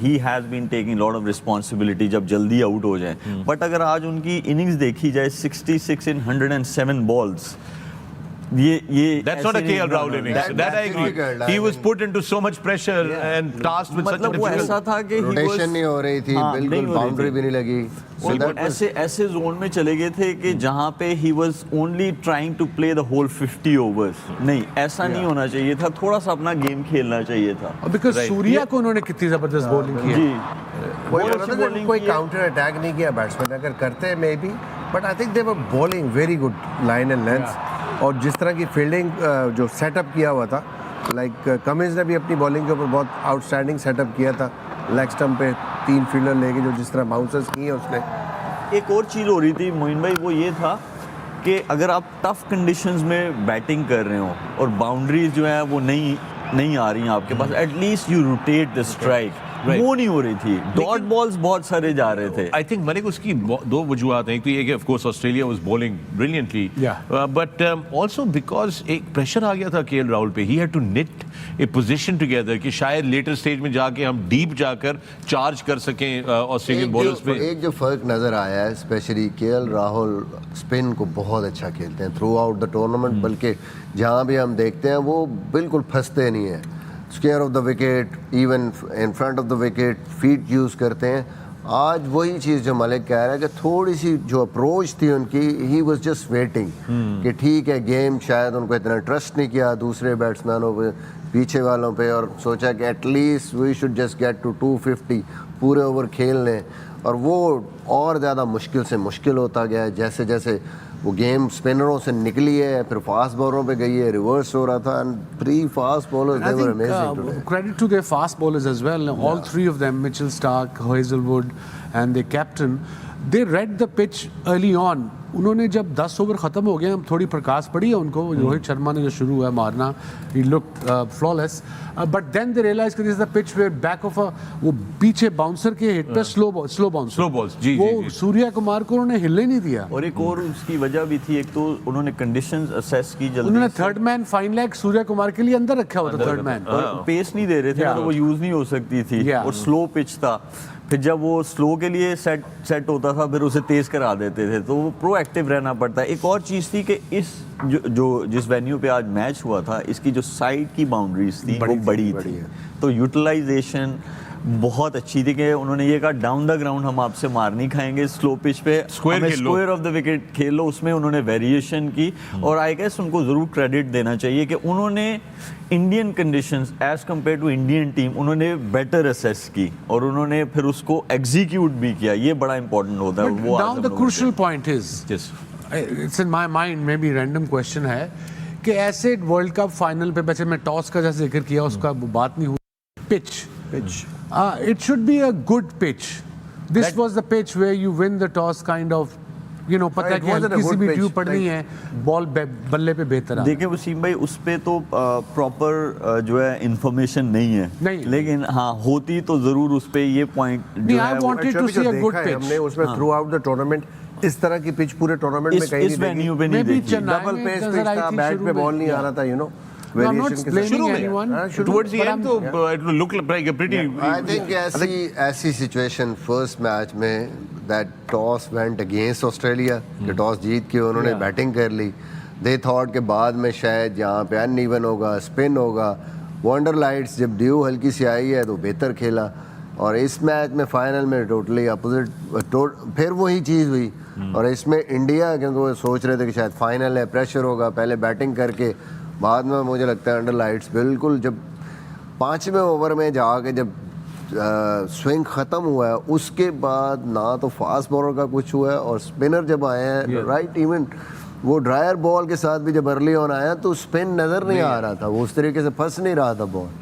He has been taking lot of responsibility جب جلدی out ہو جائیں. بٹ اگر آج ان کی اننگز دیکھی جائے 66 in 107 balls, That's not a KL Rahul innings. That I agree. He was put into so much pressure and tasked with such a مطلب وہ ایسا difficult. تھا کہ روٹیشن نہیں ہو رہی تھی, بالکل باؤنڈری بھی نہیں لگی. ایسے زون میں چلے گئے تھے کہ جہاں پہ he was only trying to play the whole 50 overs. نہیں, ایسا نہیں ہونا چاہیے تھا, تھوڑا سا اپنا گیم کھیلنا چاہیے تھا. بیکاز سوریا کو انہوں نے کتنی زبردست بولنگ کی. جی, کوئی کاؤنٹر اٹیک نہیں کیا بیٹسمین, اگر کرتے maybe, but I think they were bowling very good line and length. اور جس طرح کی فیلڈنگ جو سیٹ اپ کیا ہوا تھا, لائک کمنز نے بھی اپنی بالنگ کے اوپر بہت آؤٹ اسٹینڈنگ سیٹ اپ کیا تھا, لیگ اسٹمپ پہ 3 فیلڈر لے کے جو جس طرح باؤنسرز کی ہیں اس نے. ایک اور چیز ہو رہی تھی معین بھائی, وہ یہ تھا کہ اگر آپ ٹف کنڈیشنز میں بیٹنگ کر رہے ہو اور باؤنڈریز جو ہیں وہ نہیں آ رہی ہیں آپ کے پاس, at least you rotate the strike. وہ نہیں ہو رہی تھی, ڈاٹ بالز بہت سارے جا رہے تھے. I think ملک اس کی دو وجوہات ہیں. ایک تو یہ کہ of course Australia was bowling brilliantly, but also because ایک پریشر آ گیا تھا کے ایل راہل پہ. He had to knit a position together کہ شاید لیٹر سٹیج میں جا کے ہم ڈیپ جا کر چارج کر سکیں آسٹریلین بولرز پہ. ایک جو فرق نظر آیا ہے اسپیشلی کے ایل راہل اسپن کو بہت اچھا کھیلتے ہیں تھرو آؤٹ دا ٹورنامنٹ, بلکہ جہاں بھی ہم دیکھتے ہیں وہ بالکل پھنستے نہیں ہیں. Square of the wicket, even in front of the wicket, feet use کرتے ہیں. آج وہی چیز جو ملک کہہ رہا ہے کہ تھوڑی سی جو اپروچ تھی ان کی, ہی واز جسٹ ویٹنگ کہ ٹھیک ہے گیم شاید ان کو اتنا ٹرسٹ نہیں کیا دوسرے بیٹسمینوں پہ, پیچھے والوں پہ, اور سوچا کہ at least we should just get to 250 پورے اوور کھیل لیں. اور وہ اور زیادہ مشکل سے مشکل ہوتا گیا ہے جیسے جیسے وہ گیم اسپنروں سے نکلی ہے, پھر فاسٹ بالروں پہ گئی ہے, ریورس ہو رہا تھا. And 3 fast bowlers they were amazing today. Credit to their fast bowlers as well. All 3 of them, Mitchell Starc, Hazelwood and their captain, they read the pitch early on. انہوں نے جب 10 over ختم ہو گئے, تھوڑی پرکاس پڑی ہے ان کو, روہت شرما نے جو شروع ہوا مارنا, he looked flawless, but then they realized that this is the pitch where back of وہ پیچھے باؤنسر کے ہٹ پہ سلو بالز, وہ سوریا کمار کو انہوں نے ہلنے نہیں دیا. اور ایک اور اس کی وجہ بھی تھی, ایک تو انہوں نے کنڈیشنز اسیس کی جلدی, انہوں نے تھرڈ مین فائن لیگ سوریا کمار کے لیے اندر رکھا ہوا تھا تھرڈ مین, اور پیس نہیں دے رہے تھے تو وہ یوز نہیں ہو سکتی تھی, اور سلو پچ تھا. پھر جب وہ سلو کے لیے سیٹ ہوتا تھا پھر اسے تیز کرا دیتے تھے, تو وہ پرو ایکٹیو رہنا پڑتا ہے. ایک اور چیز تھی کہ اس جس وینیو پہ آج میچ ہوا تھا, اس کی جو سائڈ کی باؤنڈریز تھی وہ بڑی تھی, تو یوٹیلائزیشن بہت اچھی تھی کہ انہوں نے یہ کہا ڈاؤن دا گراؤنڈ ہم آپ سے مار نہیں کھائیں گے, سلو پچ پہ اسکوائر آف دا وکٹ کھیل لو. اس میں انہوں نے ویریشن کی, اور آئی گیس ان کو ضرور کریڈٹ دینا چاہیے کہ انہوں نے Indian conditions as compared to Indian team انہوں نے بیٹر اسیس کی, اور انہوں نے پھر اس کو ایگزیکیوٹ بھی کیا. یہ بڑا امپورٹنٹ ہوتا ہے. وہ now the crucial point is, it's in my mind, maybe random question ہے کہ ایسے ورلڈ کپ فائنل پہ, ویسے میں ٹاس کا جیسے ذکر کیا اس کا بات نہیں ہوئی, pitch it should be a good pitch. This was the pitch where you win the toss kind of, you know, پتہ ہے کہ کسی بھی ڈیو پڑنی ہے, بال بلے پہ بہتر ہے. دیکھیں وسیم بھائی, اس پہ تو پراپر جو ہے انفارمیشن نہیں ہے, لیکن ہاں ہوتی تو ضرور اس پہ یہ پوائنٹ جو ہے. I wanted to see a good pitch. ہم نے اس میں تھرو آؤٹ دا ٹورنامنٹ اس طرح کی پچ پورے ٹورنامنٹ میں کہیں نہیں دیکھی. ڈبل پیس پچ تھا, بیٹ پہ بال نہیں آ رہا تھا, you know. I'm not blaming anyone. Towards the end, it will look like a pretty. I think ایسی سچویشن فرسٹ میچ میں that toss went against Australia, کہ ٹاس جیت کے انہوں نے بیٹنگ کر لی. They thought کہ بعد میں شاید یہاں پہ ان ایون ہوگا, اسپن ہوگا. وانڈر لائٹس جب ڈیو ہلکی سی آئی ہے تو بہتر کھیلا, اور اس میچ میں فائنل میں ٹوٹلی اپوزٹ, پھر وہی چیز ہوئی. اور اس میں انڈیا, کیونکہ وہ سوچ رہے تھے کہ شاید فائنل ہے, پریشر ہوگا, پہلے بیٹنگ کر کے بعد میں مجھے لگتا ہے انڈر لائٹس بالکل جب 5ویں اوور میں جا کے جب سوئنگ ختم ہوا ہے اس کے بعد نہ تو فاسٹ بالر کا کچھ ہوا ہے, اور اسپنر جب آئے ہیں رائٹ, ایون وہ ڈرائر بال کے ساتھ بھی جب ارلی آن آیا تو اسپن نظر نہیں آ رہا تھا, وہ اس طریقے سے پھنس نہیں رہا تھا بال.